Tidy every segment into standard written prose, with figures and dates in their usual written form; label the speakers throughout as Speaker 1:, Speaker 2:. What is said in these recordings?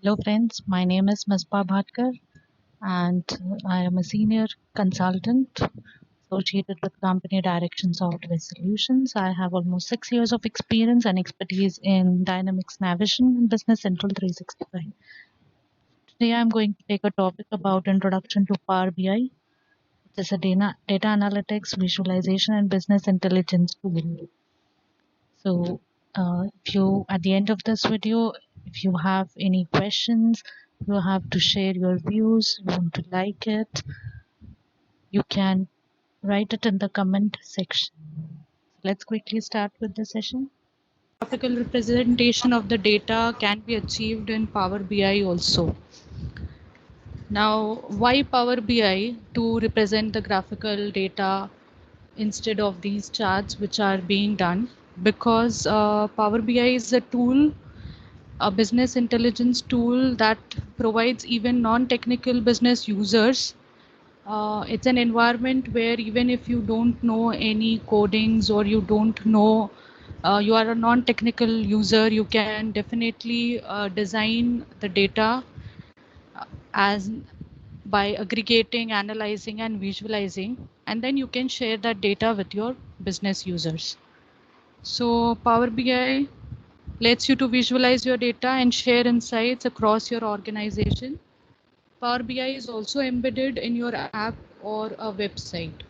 Speaker 1: Hello friends, my name is Maspa Bhatkar and I am a senior consultant associated with company Direction Software Solutions. I have almost 6 years of experience and expertise in Dynamics Navision and Business Central 365. Today I'm going to take a topic about introduction to Power BI. It is a data analytics, visualization and business intelligence tool. So if you, at the end of this video, if you have any questions, you have to share your views, you want to like it, you can write it in the comment section. Let's quickly start with the session. Graphical representation of the data can be achieved in Power BI also. Now, why Power BI? To represent the graphical data instead of these charts which are being done, because Power BI is a tool, a business intelligence tool that provides even non-technical business users. It's an environment where even if you don't know any codings or you don't know, you are a non-technical user, you can definitely design the data as by aggregating, analyzing and visualizing, and then you can share that data with your business users. So Power BI lets you to visualize your data and share insights across your organization. Power BI is also embedded in your app or a website.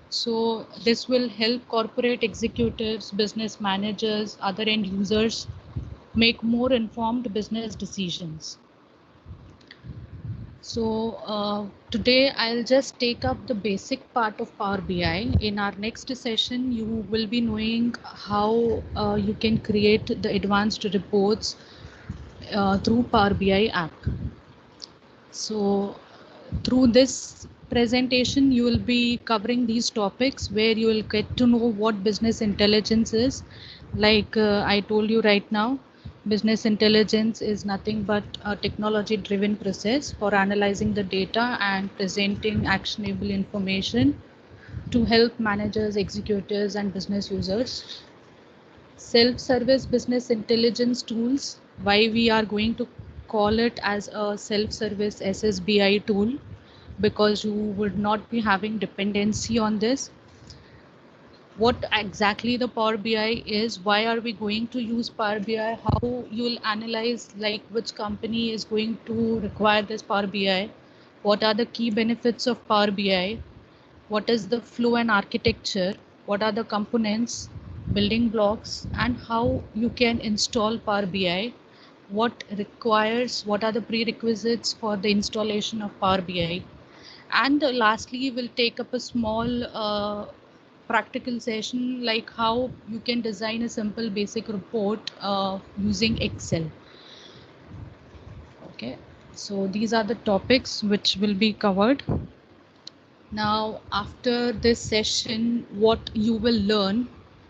Speaker 1: So this will help corporate executives, business managers, other end users make more informed business decisions. So today I'll just take up the basic part of Power BI. In our next session, you will be knowing how you can create the advanced reports through Power BI app. So through this presentation, you will be covering these topics where you will get to know what business intelligence is. Like I told you right now, business intelligence is nothing but a technology driven process for analyzing the data and presenting actionable information to help managers, executives and business users. Self-service business intelligence tools, why we are going to call it as a self-service SSBI tool, because you would not be having dependency on this. What exactly the Power BI is, why are we going to use Power BI, how you will analyze like which company is going to require this Power BI, what are the key benefits of Power BI, what is the flow and architecture, what are the components, building blocks, and how you can install Power BI, what requires, what are the prerequisites for the installation of Power BI. And lastly, we'll take up a small practical session like how you can design a simple basic report using Excel. Okay, so these are the topics which will be covered. Now, after this session, what you will learn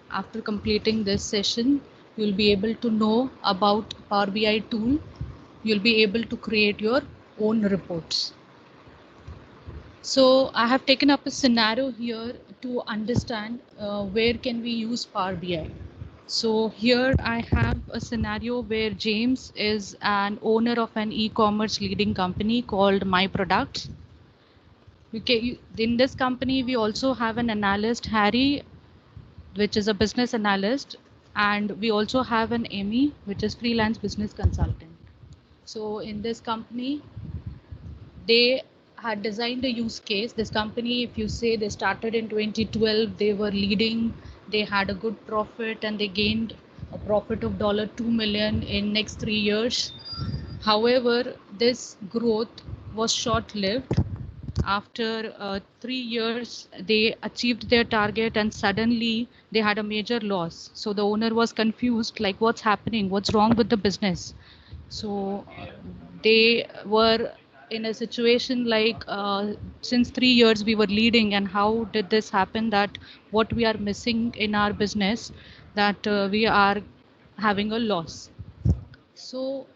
Speaker 1: after completing this session, you'll be able to know about Power BI tool. You'll be able to create your own reports. So I have taken up a scenario here to understand where can we use Power BI. So here I have a scenario where James is an owner of an e-commerce leading company called My Products. Okay, in this company, we also have an analyst, Harry, which is a business analyst, and we also have an Amy, which is freelance business consultant. So in this company, they had designed a use case. This company, if you say they started in 2012, they were leading, they had a good profit and they gained a profit of $2 million in next 3 years. However, this growth was short-lived. After 3 years, they achieved their target and suddenly they had a major loss. So the owner was confused, like what's happening? What's wrong with the business? So they were in a situation like since 3 years we were leading, and how did this happen, that what we are missing in our business, that we are having a loss. So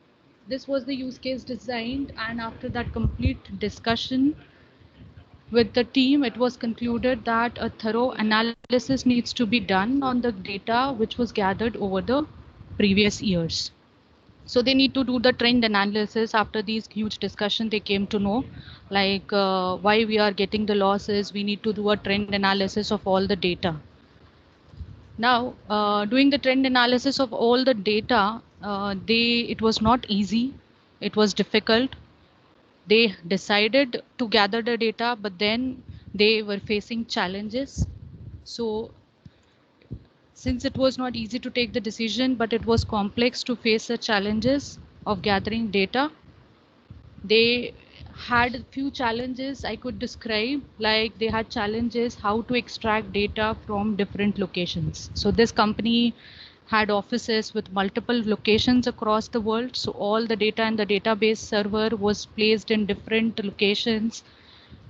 Speaker 1: this was the use case designed, and after that complete discussion with the team, it was concluded that a thorough analysis needs to be done on the data which was gathered over the previous years. So they need to do the trend analysis. After these huge discussion, they came to know like why we are getting the losses. We need to do a trend analysis of all the data. Now, doing the trend analysis of all the data, it was not easy. It was difficult. They decided to gather the data, but then they were facing challenges. So since it was not easy to take the decision, but it was complex to face the challenges of gathering data, they had a few challenges I could describe, like they had challenges how to extract data from different locations. So this company had offices with multiple locations across the world. So all the data in the database server was placed in different locations.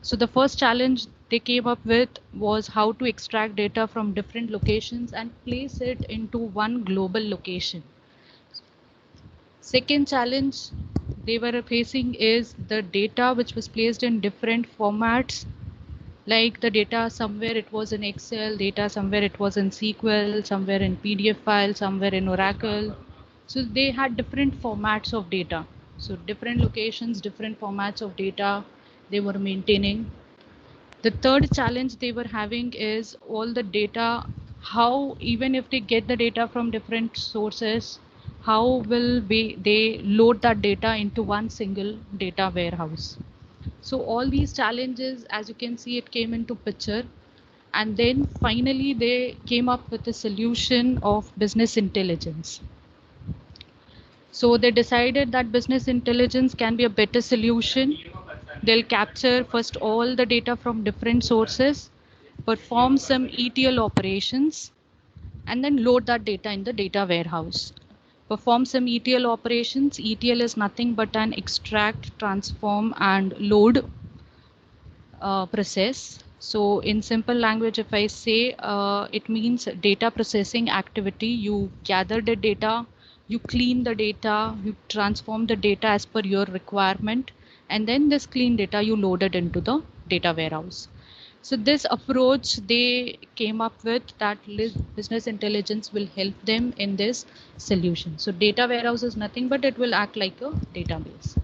Speaker 1: So the first challenge they came up with was how to extract data from different locations and place it into one global location. Second challenge they were facing is the data which was placed in different formats, like the data somewhere it was in Excel, data somewhere it was in SQL, somewhere in PDF file, somewhere in Oracle. So they had different formats of data. So different locations, different formats of data they were maintaining. The third challenge they were having is all the data, how even if they get the data from different sources, how will they load that data into one single data warehouse. So all these challenges, as you can see, it came into picture. And then finally they came up with a solution of business intelligence. So they decided that business intelligence can be a better solution. They'll capture first all the data from different sources, perform some ETL operations, and then load that data in the data warehouse. Perform some ETL operations. ETL is nothing but an extract, transform, and load process. So in simple language, if I say it means data processing activity, you gather the data, you clean the data, you transform the data as per your requirement, and then this clean data you load it into the data warehouse. So this approach they came up with, that business intelligence will help them in this solution. So data warehouse is nothing but it will act like a database.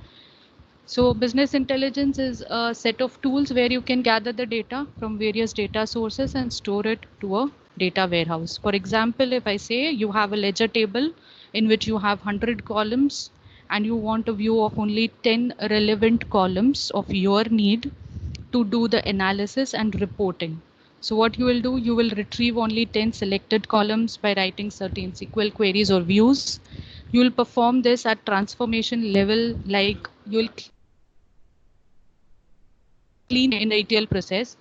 Speaker 1: So business intelligence is a set of tools where you can gather the data from various data sources and store it to a data warehouse. For example, if I say you have a ledger table in which you have 100 columns and you want a view of only 10 relevant columns of your need to do the analysis and reporting. So what you will do, you will retrieve only 10 selected columns by writing certain SQL queries or views. You will perform this at transformation level, like you will clean in the ETL process,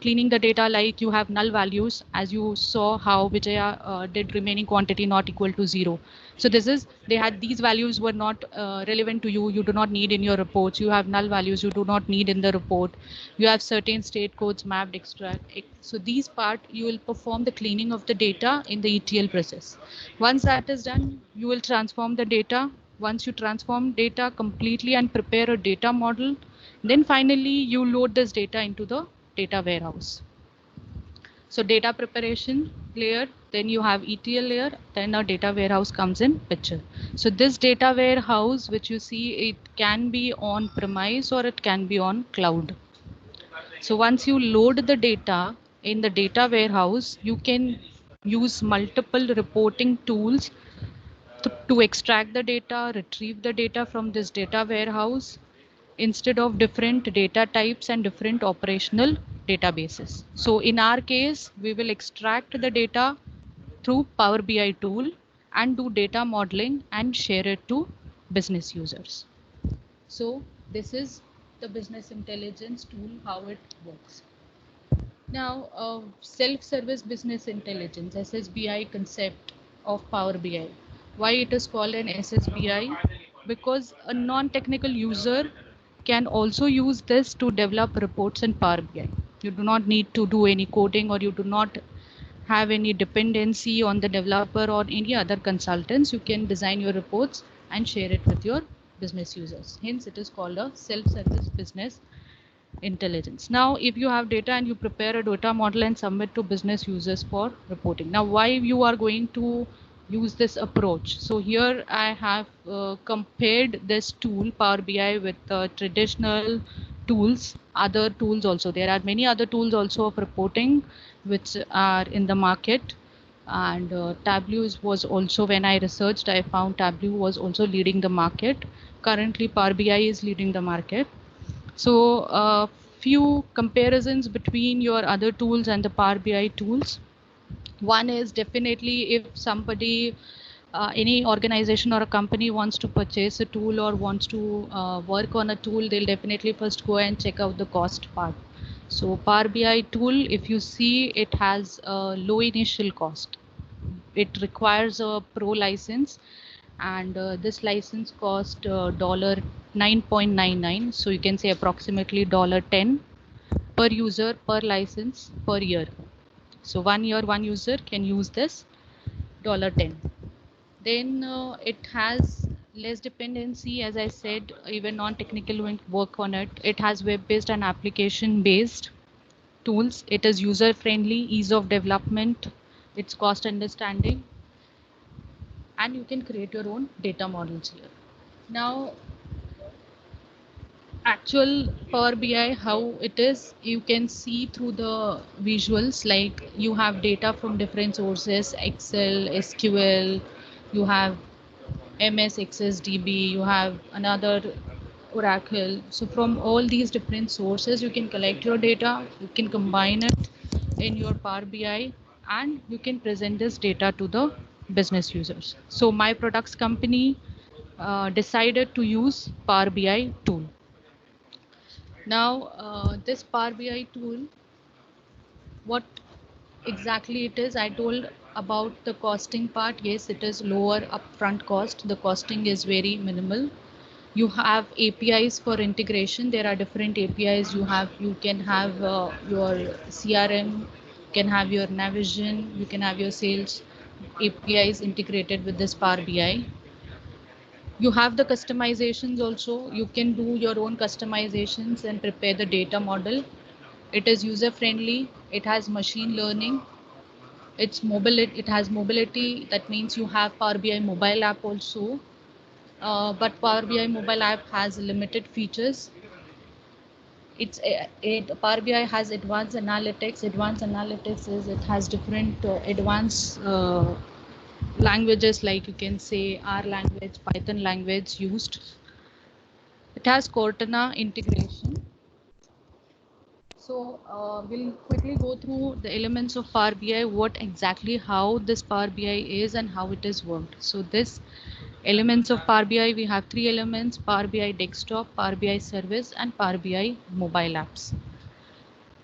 Speaker 1: cleaning the data like you have null values, as you saw how Vijaya did remaining quantity not equal to 0. So this is, they had these values were not relevant to you, you do not need in your reports, you have null values you do not need in the report, you have certain state codes mapped extract. So these part you will perform the cleaning of the data in the ETL process. Once that is done, you will transform the data. Once you transform data completely and prepare a data model, then finally you load this data into the data warehouse. So data preparation layer, then you have ETL layer, then a data warehouse comes in picture. So this data warehouse, which you see, it can be on premise or it can be on cloud. So once you load the data in the data warehouse, you can use multiple reporting tools to extract the data, retrieve the data from this data warehouse, instead of different data types and different operational databases. So in our case, we will extract the data through Power BI tool and do data modeling and share it to business users. So this is the business intelligence tool, how it works. Now, self-service business intelligence, SSBI concept of Power BI. Why it is called an SSBI? Because a non-technical user can also use this to develop reports in Power BI. You do not need to do any coding, or you do not have any dependency on the developer or any other consultants. You can design your reports and share it with your business users. Hence, it is called a self-service business intelligence. Now, if you have data and you prepare a data model and submit to business users for reporting. Now, why you are going to use this approach. So here I have compared this tool Power BI with traditional tools, other tools also. There are many other tools also of reporting which are in the market. And Tableau was also, when I researched, I found Tableau was also leading the market. Currently Power BI is leading the market. So few comparisons between your other tools and the Power BI tools. One is definitely if somebody, any organization or a company wants to purchase a tool or wants to work on a tool, they'll definitely first go and check out the cost part. So Power BI tool, if you see, it has a low initial cost. It requires a pro license, and this license cost dollar 9.99. So you can say approximately dollar 10 per user per license per year. So 1 year, one user can use this dollar 10. Then it has less dependency, as I said, even non-technical will work on it. It has web-based and application-based tools. It is user-friendly, ease of development, it's cost understanding, and you can create your own data models here. Now, actual Power BI, how it is, you can see through the visuals, like you have data from different sources, Excel, SQL, you have MS XSDB, you have another Oracle. So from all these different sources, you can collect your data, you can combine it in your Power BI, and you can present this data to the business users. So my products company decided to use Power BI tool. Now, this Power BI tool, what exactly it is, I told about the costing part. Yes, it is lower upfront cost. The costing is very minimal. You have APIs for integration. There are different APIs you have. You can have your CRM, you can have your Navision, you can have your sales APIs integrated with this Power BI. You have the customizations also. You can do your own customizations and prepare the data model. It is user friendly. It has machine learning. It's mobile. It has mobility. That means you have Power BI mobile app also. But Power BI mobile app has limited features. Power BI has advanced analytics. Advanced analytics is it has different advanced languages, like you can say R language, Python language used. It has Cortana integration. So we'll quickly go through the elements of Power BI, what exactly how this Power BI is and how it is worked. So this elements of Power BI, we have three elements: Power BI desktop, Power BI service, and Power BI mobile apps.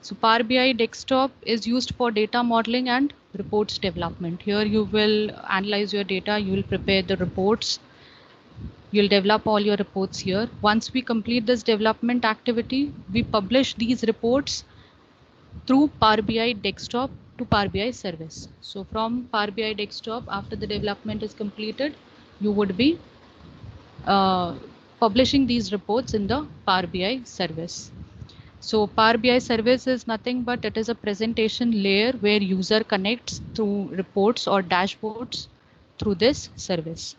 Speaker 1: So Power BI desktop is used for data modeling and reports development. Here you will analyze your data, you will prepare the reports, you'll develop all your reports here. Once we complete this development activity, we publish these reports through Power BI desktop to Power BI service. So from Power BI desktop, after the development is completed, you would be uh, publishing these reports in the Power BI service. So Power BI service is nothing but it is a presentation layer where user connects through reports or dashboards through this service.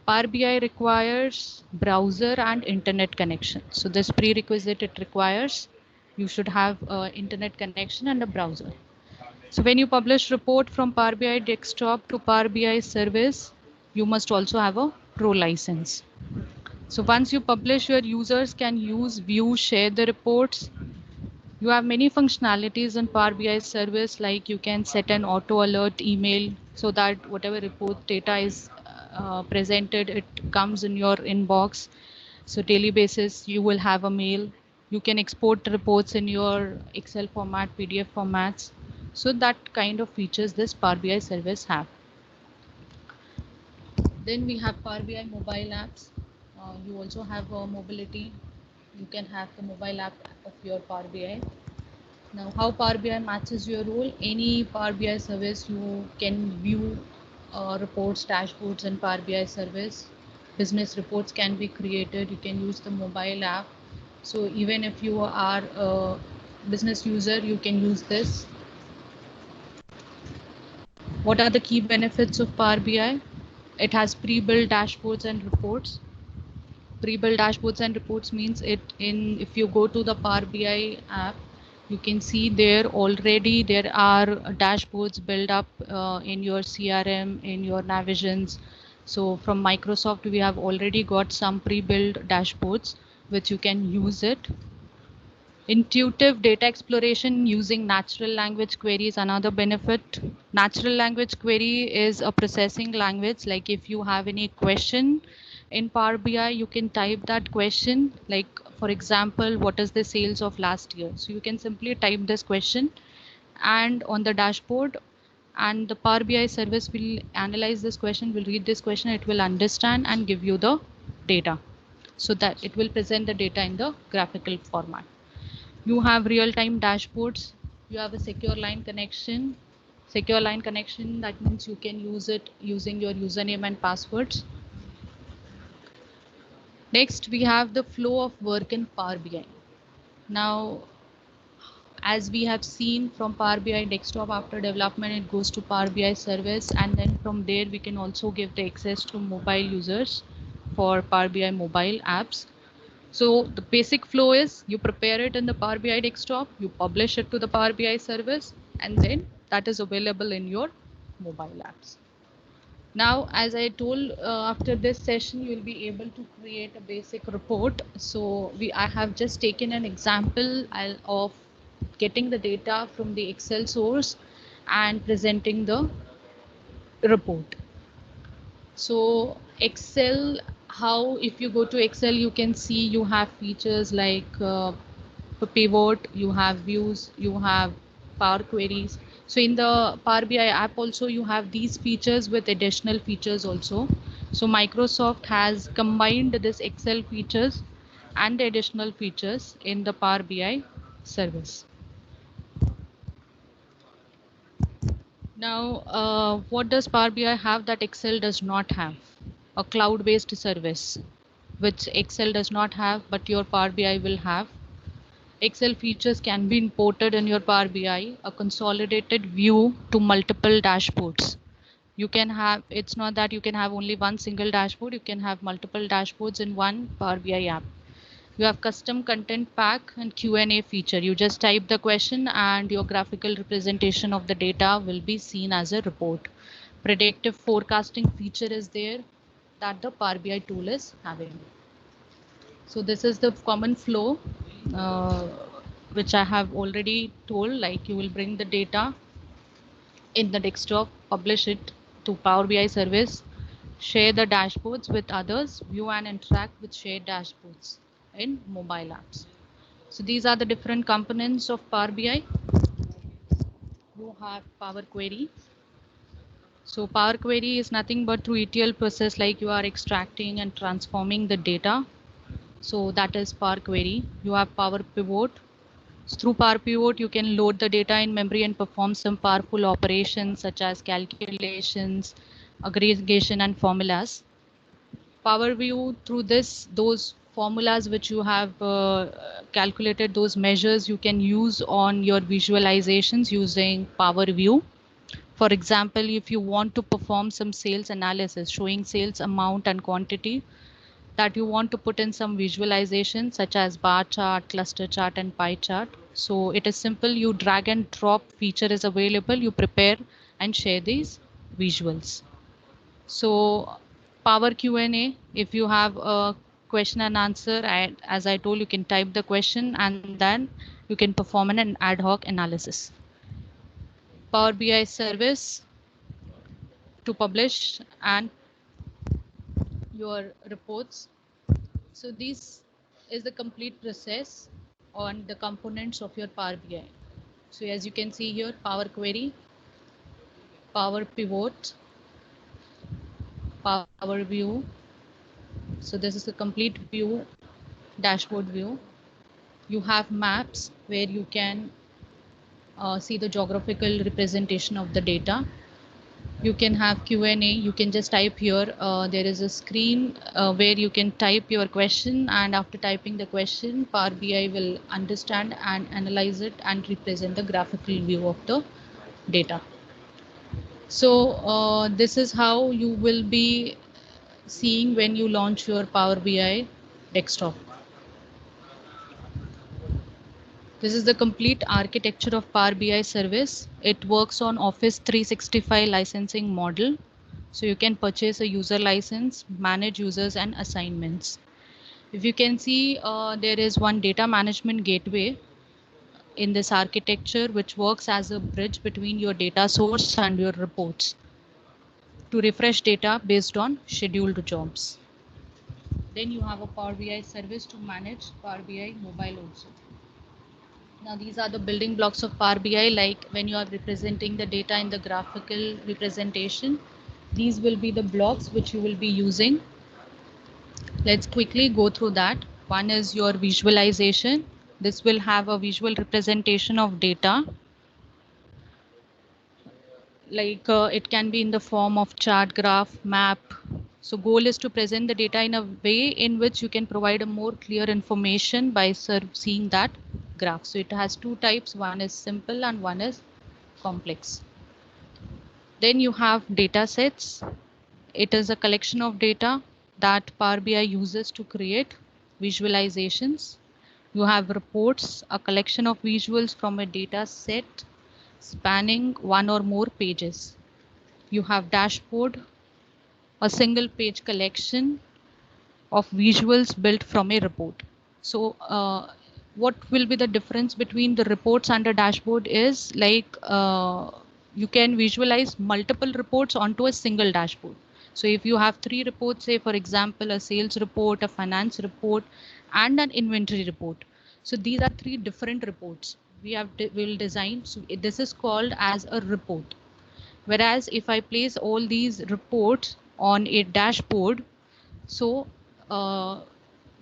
Speaker 1: Power BI requires browser and internet connection. So this prerequisite it requires you should have internet connection and a browser. So when you publish report from Power BI desktop to Power BI service, you must also have a pro license. So once you publish, your users can use, view, share the reports. You have many functionalities in Power BI service, like you can set an auto alert email so that whatever report data is presented, it comes in your inbox. So daily basis, you will have a mail. You can export reports in your Excel format, PDF formats. So that kind of features this Power BI service have. Then we have Power BI mobile apps. You also have mobility. You can have the mobile app of your Power BI. Now, how Power BI matches your role? Any Power BI service, you can view reports, dashboards, and Power BI service. Business reports can be created. You can use the mobile app. So even if you are a business user, you can use this. What are the key benefits of Power BI? It has pre-built dashboards and reports. Pre-built dashboards and reports means if you go to the Power BI app, you can see there already there are dashboards built up in your CRM, in your Navisions. So from Microsoft, we have already got some pre-built dashboards which you can use it. Intuitive data exploration using natural language query is another benefit. Natural language query is a processing language. Like if you have any question in Power BI, you can type that question. Like for example, what is the sales of last year? So you can simply type this question and on the dashboard, and the Power BI service will analyze this question, will read this question, it will understand and give you the data. So that it will present the data in the graphical format. You have real-time dashboards. You have a secure line connection. Secure line connection, that means you can use it using your username and passwords. Next, we have the flow of work in Power BI. Now, as we have seen from Power BI desktop, after development, it goes to Power BI service, and then from there we can also give the access to mobile users for Power BI mobile apps. So the basic flow is you prepare it in the Power BI desktop, you publish it to the Power BI service, and then that is available in your mobile apps. Now, as I told, after this session, you will be able to create a basic report. So I have just taken an example of getting the data from the Excel source and presenting the report. So Excel, how if you go to Excel, you can see you have features like pivot, you have views, you have Power Queries. So in the Power BI app also you have these features with additional features also. So Microsoft has combined this Excel features and the additional features in the Power BI service. Now, what does Power BI have that Excel does not have? A cloud-based service, which Excel does not have, but your Power BI will have. Excel features can be imported in your Power BI, a consolidated view to multiple dashboards. You can have, it's not that you can have only one single dashboard, you can have multiple dashboards in one Power BI app. You have custom content pack and Q&A feature. You just type the question and your graphical representation of the data will be seen as a report. Predictive forecasting feature is there that the Power BI tool is having. So this is the common flow uh, which I have already told, like you will bring the data in the desktop, publish it to Power BI service, share the dashboards with others, view and interact with shared dashboards in mobile apps. So these are the different components of Power BI. You have Power Query. So Power Query is nothing but through ETL process, like you are extracting and transforming the data. So that is Power Query. You have Power Pivot. Through Power Pivot, you can load the data in memory and perform some powerful operations such as calculations, aggregation, and formulas. Power View, through those formulas which you have calculated, those measures you can use on your visualizations using Power View. For example, if you want to perform some sales analysis showing sales amount and quantity, that you want to put in some visualization such as bar chart, cluster chart, and pie chart. So it is simple, you drag and drop feature is available, you prepare and share these visuals. So Power Q&A, if you have a question and answer, as I told, you can type the question and then you can perform an ad hoc analysis. Power BI service to publish and your reports. So this is the complete process on the components of your Power BI. So as you can see here, Power Query, Power Pivot, Power View. So this is the complete view, dashboard view. You have maps where you can see the geographical representation of the data. You can have Q&A. You can just type here. There is a screen where you can type your question, and after typing the question, Power BI will understand and analyze it and represent the graphical view of the data. So this is how you will be seeing when you launch your Power BI desktop. This is the complete architecture of Power BI service. It works on Office 365 licensing model. So you can purchase a user license, manage users and assignments. If you can see, there is one data management gateway in this architecture, which works as a bridge between your data source and your reports to refresh data based on scheduled jobs. Then you have a Power BI service to manage Power BI mobile also. Now these are the building blocks of Power BI, like when you are representing the data in the graphical representation, these will be the blocks which you will be using. Let's quickly go through that. One is your visualization. This will have a visual representation of data. Like it can be in the form of chart, graph, map. So goal is to present the data in a way in which you can provide a more clear information by seeing that graph. So it has two types. One is simple and one is complex. Then you have data sets. It is a collection of data that Power BI uses to create visualizations. You have reports, a collection of visuals from a data set spanning one or more pages. You have dashboard, a single page collection of visuals built from a report. So what will be the difference between the reports and the dashboard is like you can visualize multiple reports onto a single dashboard. So if you have three reports, say for example, a sales report, a finance report, and an inventory report. So these are three different reports will design. So this is called as a report. Whereas if I place all these reports on a dashboard, so uh,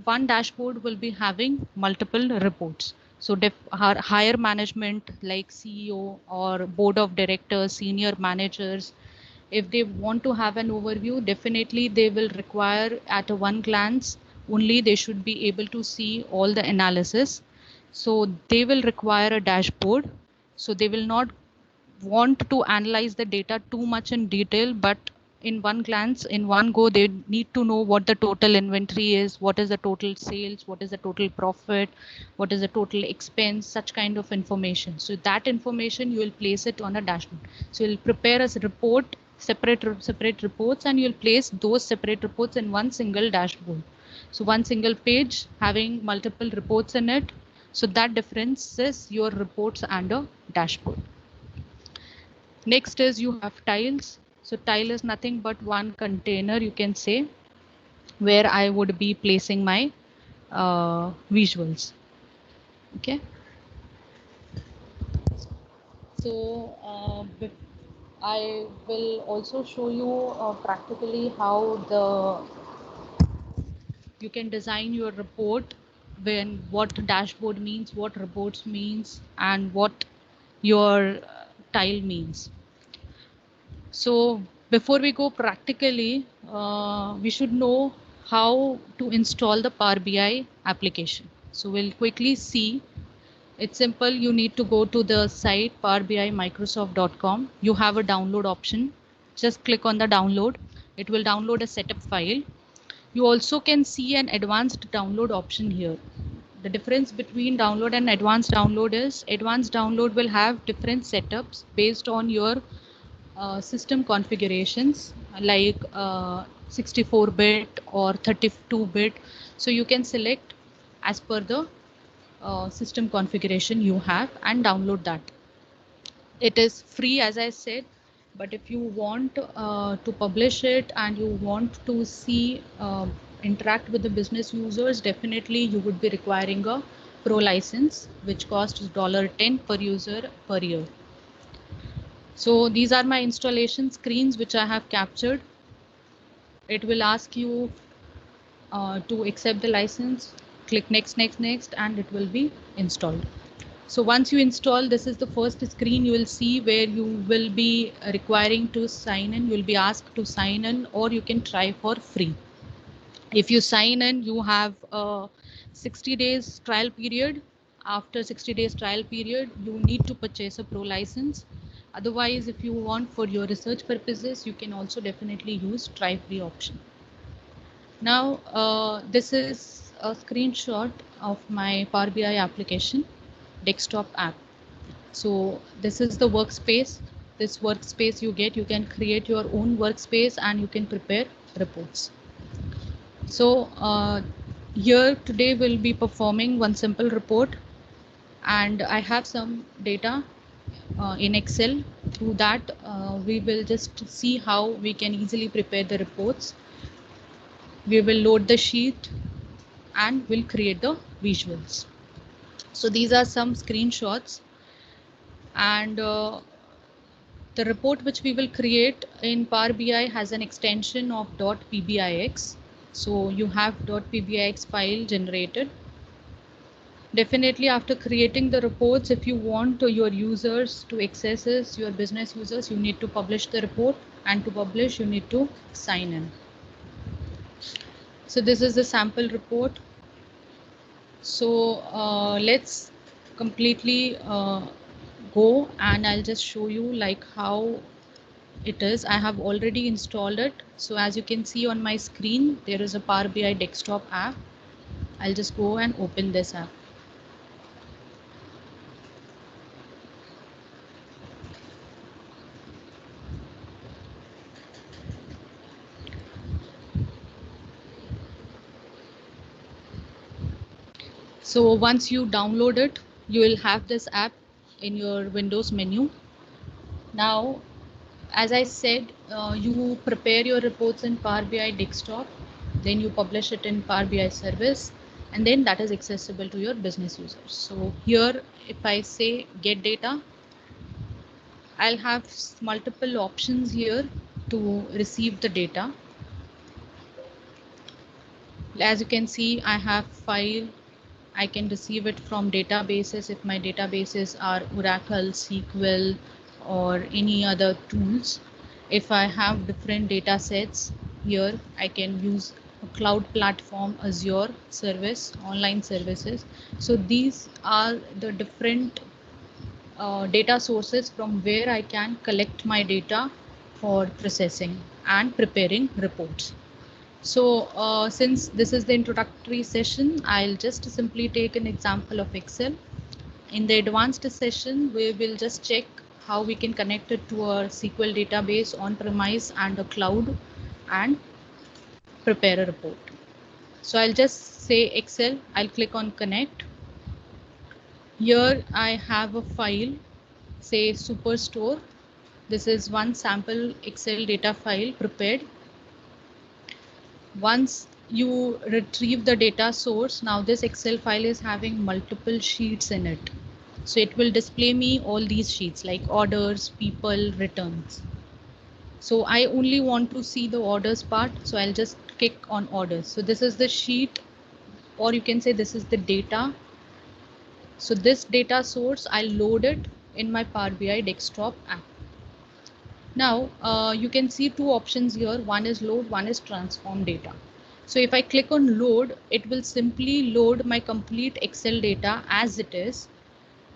Speaker 1: one dashboard will be having multiple reports. So higher management like CEO or board of directors, senior managers, if they want to have an overview, definitely they will require at a one glance only they should be able to see all the analysis. So they will require a dashboard. So they will not want to analyze the data too much in detail, but in one glance, in one go, they need to know what the total inventory is, what is the total sales, what is the total profit, what is the total expense, such kind of information. So that information you will place it on a dashboard. So you'll prepare a report, separate reports, and you'll place those separate reports in one single dashboard. So one single page having multiple reports in it. So that difference is your reports and a dashboard. Next is you have tiles. So tile is nothing but one container, you can say, where I would be placing my visuals. Okay. So I will also show you practically how you can design your report, when what dashboard means, what reports means, and what your tile means. So before we go practically, we should know how to install the Power BI application. So we'll quickly see. It's simple. You need to go to the site powerbimicrosoft.com. You have a download option. Just click on the download. It will download a setup file. You also can see an advanced download option here. The difference between download and advanced download is advanced download will have different setups based on your system configurations, like 64-bit or 32-bit. So you can select as per the system configuration you have and download that. It is free, as I said, but if you want to publish it and you want to see interact with the business users, definitely you would be requiring a pro license, which costs $10 per user per year. So these are my installation screens which I have captured. It will ask you to accept the license, click next, and it will be installed. So once you install, this is the first screen you will see where you will be requiring to sign in. You will be asked to sign in, or you can try for free. If you sign in, you have a 60 days trial period. After 60 days trial period, you need to purchase a pro license. Otherwise, if you want for your research purposes, you can also definitely use try free option. Now, this is a screenshot of my Power BI application desktop app. So this is the workspace. This workspace you can create your own workspace and you can prepare reports. So here today we'll be performing one simple report, and I have some data in Excel. Through that, we will just see how we can easily prepare the reports. We will load the sheet and we'll create the visuals. So these are some screenshots, and the report which we will create in Power BI has an extension of .pbix. So you have .pbix file generated. Definitely after creating the reports, if you want your users to access this, your business users, you need to publish the report, and to publish you need to sign in. So this is the sample report. So let's completely go, and I'll just show you like how it is. I have already installed it. So as you can see on my screen, there is a Power BI desktop app. I'll just go and open this app. So once you download it, you will have this app in your Windows menu. Now, as I said, you prepare your reports in Power BI desktop, then you publish it in Power BI service, and then that is accessible to your business users. So here, if I say get data, I'll have multiple options here to receive the data. As you can see, I have file. I can receive it from databases if my databases are Oracle, SQL, or any other tools. If I have different data sets here, I can use a cloud platform, Azure service, online services. So these are the different data sources from where I can collect my data for processing and preparing reports. So since this is the introductory session, I'll just simply take an example of Excel. In the advanced session, we will just check how we can connect it to our SQL database on premise and a cloud and prepare a report. So I'll just say Excel, I'll click on connect. Here I have a file, say Superstore. This is one sample Excel data file prepared. Once you retrieve the data source, now this Excel file is having multiple sheets in it. So it will display me all these sheets like orders, people, returns. So I only want to see the orders part. So I'll just click on orders. So this is the sheet, or you can say this is the data. So this data source, I'll load it in my Power BI desktop app. Now you can see two options here. One is load, one is transform data. So if I click on load, it will simply load my complete Excel data as it is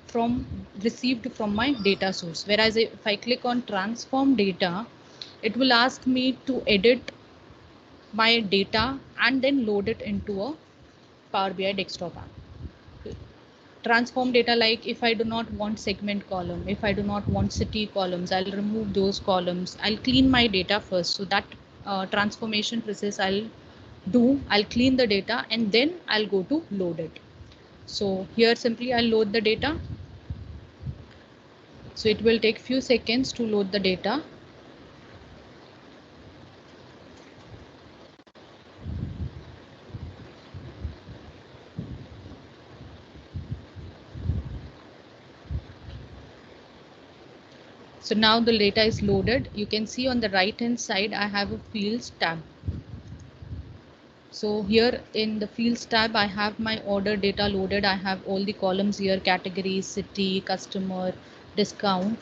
Speaker 1: from received from my data source. Whereas if I click on transform data, it will ask me to edit my data and then load it into a Power BI desktop app. Transform data, like if I do not want segment column, if I do not want city columns, I'll remove those columns. I'll clean my data first. So that transformation process I'll clean the data and then I'll go to load it. So here simply I'll load the data. So it will take few seconds to load the data. So now the data is loaded. You can see on the right hand side, I have a fields tab. So here in the fields tab, I have my order data loaded. I have all the columns here, categories, city, customer, discount.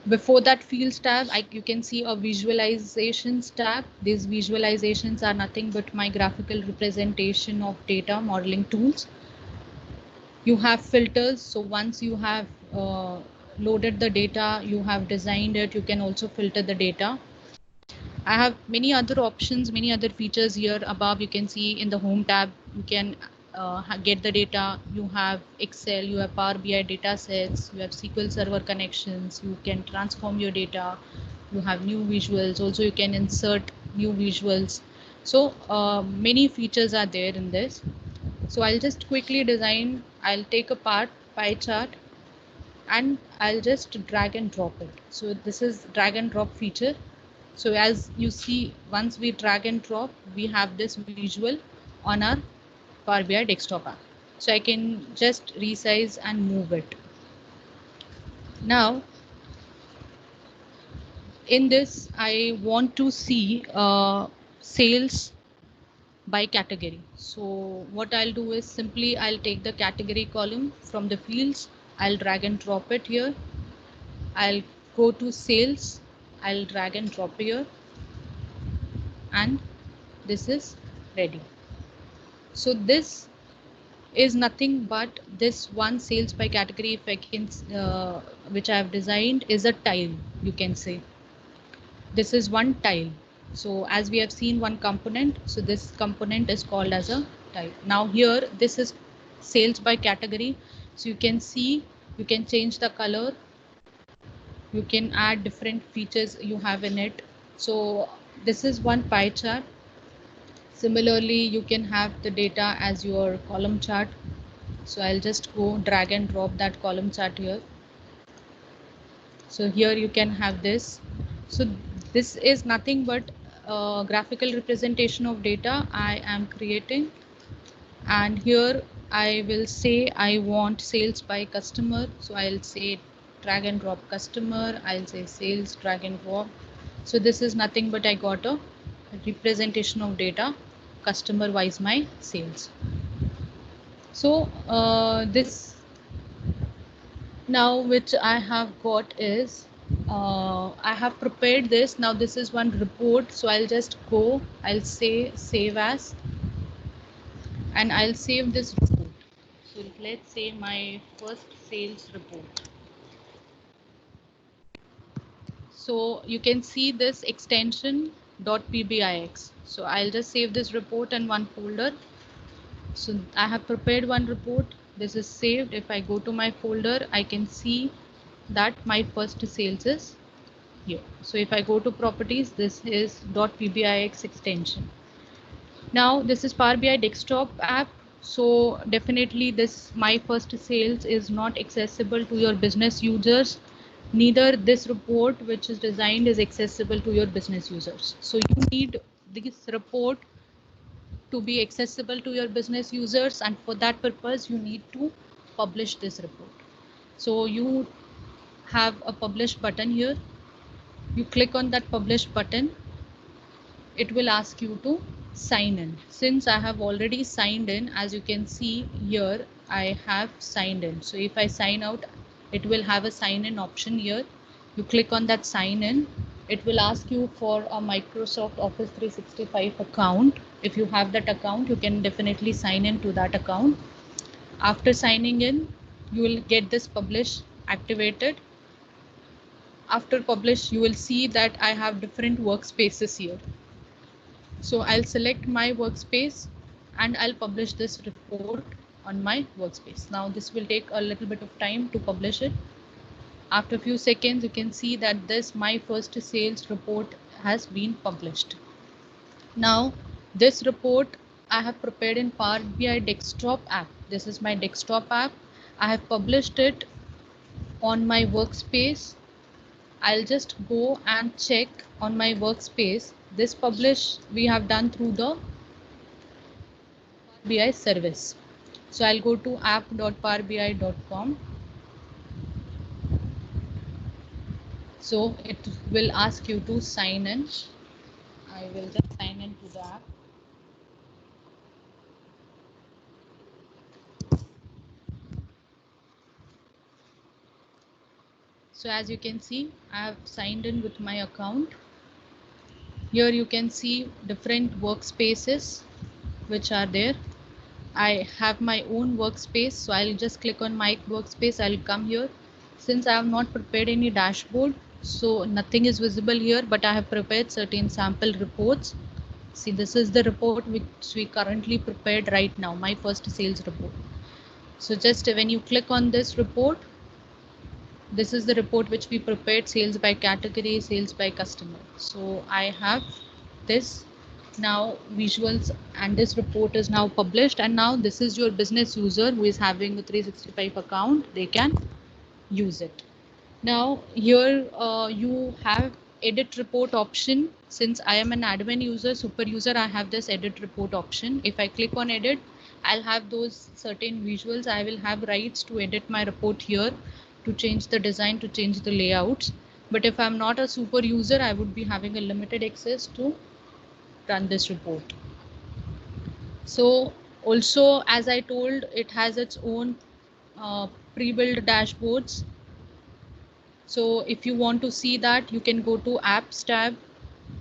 Speaker 1: Before that fields tab, you can see a visualizations tab. These visualizations are nothing but my graphical representation of data modeling tools. You have filters. So once you have loaded the data, you have designed it, you can also filter the data. I have many other options, many other features here above. You can see in the home tab, you can get the data. You have Excel, you have Power BI data sets, you have SQL Server connections, you can transform your data, you have new visuals. Also, you can insert new visuals. So many features are there in this. So I'll just quickly design, I'll take a pie chart and I'll just drag and drop it. So this is drag and drop feature. So as you see, once we drag and drop, we have this visual on our Power BI desktop app. So I can just resize and move it. Now, in this, I want to see sales by category. So what I'll do is simply I'll take the category column from the fields. I'll drag and drop it here. I'll go to sales. I'll drag and drop here. And this is ready. So this is nothing but this one sales by category, if I can, which I have designed, is a tile, you can say. This is one tile. So as we have seen one component, so this component is called as a tile. Now here, this is sales by category. So you can see, you can change the color, you can add different features you have in it. So this is one pie chart. Similarly, you can have the data as your column chart. So I'll just go drag and drop that column chart here. So here you can have this. So this is nothing but a graphical representation of data I am creating. And here I will say I want sales by customer. So I'll say drag and drop customer. I'll say sales, drag and drop. So this is nothing but I got a representation of data customer wise my sales. So this now which I have got is I have prepared this. Now this is one report. So I'll just go, I'll say save as, and I'll save this report. So let's say my first sales report. So you can see this extension .pbix. So I'll just save this report in one folder. So I have prepared one report. This is saved. If I go to my folder, I can see that my first sales is here. So if I go to properties, this is .pbix extension. Now this is Power BI desktop app. So definitely this my first sales is not accessible to your business users. Neither this report which is designed is accessible to your business users. So you need this report to be accessible to your business users, and for that purpose you need to publish this report. So you have a publish button here. You click on that publish button. It will ask you to sign in. Since I have already signed in, as you can see here, I have signed in. So if I sign out, it will have a sign in option here. You click on that sign in. It will ask you for a Microsoft Office 365 account. If you have that account, you can definitely sign in to that account. After signing in, you will get this publish activated. After publish, you will see that I have different workspaces here. So I'll select my workspace and I'll publish this report on my workspace. Now this will take a little bit of time to publish it. After a few seconds, you can see that this my first sales report has been published. Now this report I have prepared in Power BI desktop app. This is my desktop app. I have published it on my workspace. I'll just go and check on my workspace. This publish we have done through the BI service. So I'll go to app.powerbi.com. So it will ask you to sign in. I will just sign in to the app. So as you can see, I have signed in with my account. Here you can see different workspaces which are there. I have my own workspace. So I'll just click on my workspace. I'll come here. Since I have not prepared any dashboard, so nothing is visible here, but I have prepared certain sample reports. See, this is the report which we currently prepared right now, my first sales report. So just when you click on this report, this is the report which we prepared, sales by category, sales by customer. So I have this now visuals, and this report is now published, and now this is your business user who is having a 365 account, they can use it. Now here you have edit report option. Since I am an admin user, super user, I have this edit report option. If I click on edit, I'll have those certain visuals. I will have rights to edit my report here, to change the design, to change the layouts. But if I'm not a super user, I would be having a limited access to run this report. So also, as I told, it has its own pre-built dashboards. So if you want to see that, you can go to apps tab,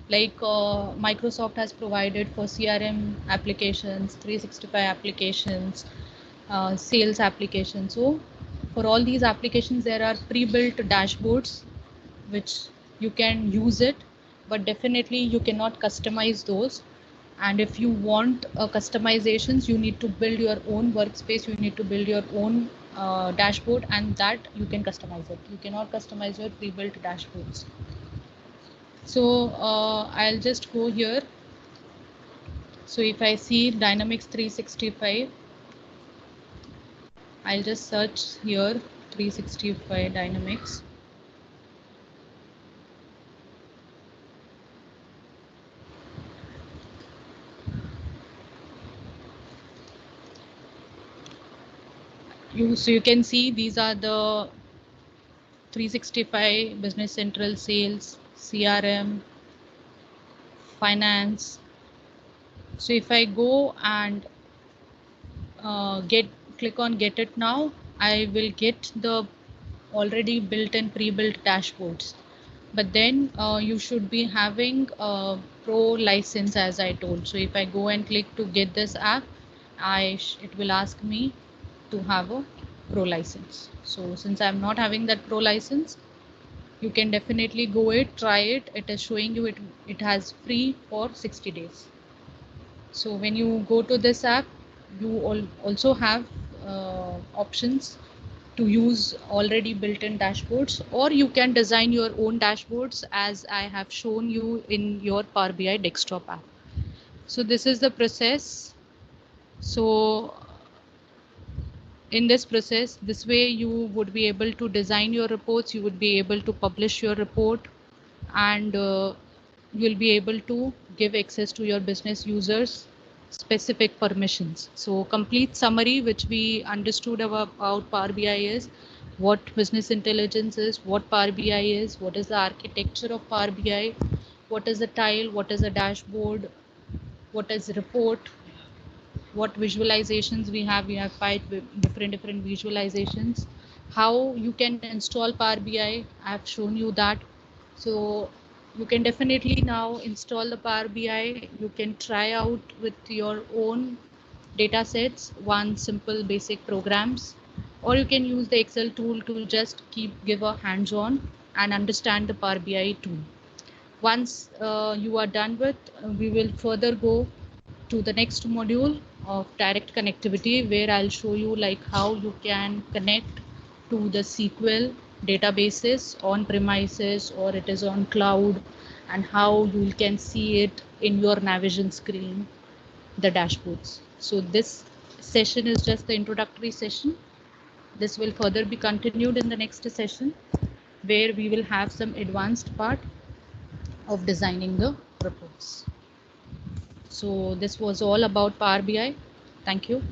Speaker 1: like Microsoft has provided for CRM applications, 365 applications, sales applications. So for all these applications, there are pre-built dashboards which you can use it, but definitely you cannot customize those. And if you want customizations, you need to build your own workspace, you need to build your own dashboard, and that you can customize it. You cannot customize your pre-built dashboards. So I'll just go here. So if I see Dynamics 365, I'll just search here 365 Dynamics. So you can see these are the 365 Business Central, Sales, CRM, Finance. So if I go and click on get it now, I will get the already built and pre-built dashboards. But then you should be having a pro license, as I told. So if I go and click to get this app, it will ask me to have a pro license. So since I'm not having that pro license, you can definitely go it, try it. It is showing you it has free for 60 days. So when you go to this app, you also have options to use already built-in dashboards, or you can design your own dashboards as I have shown you in your Power BI desktop app. So this is the process. So in this process, this way you would be able to design your reports, you would be able to publish your report, and you'll be able to give access to your business users specific permissions. So complete summary which we understood about Power BI is what business intelligence is, what Power BI is, what is the architecture of Power BI, what is a tile, what is a dashboard, what is a report, what visualizations we have. We have 5 different visualizations. How you can install Power BI, I have shown you that. So you can definitely now install the Power BI. You can try out with your own data sets, one simple basic programs, or you can use the Excel tool to just give a hands-on and understand the Power BI tool. Once you are done with, we will further go to the next module of direct connectivity, where I'll show you like how you can connect to the SQL databases on premises or it is on cloud, and how you can see it in your Navision screen, the dashboards. So this session is just the introductory session. This will further be continued in the next session, where we will have some advanced part of designing the reports. So this was all about Power BI. Thank you.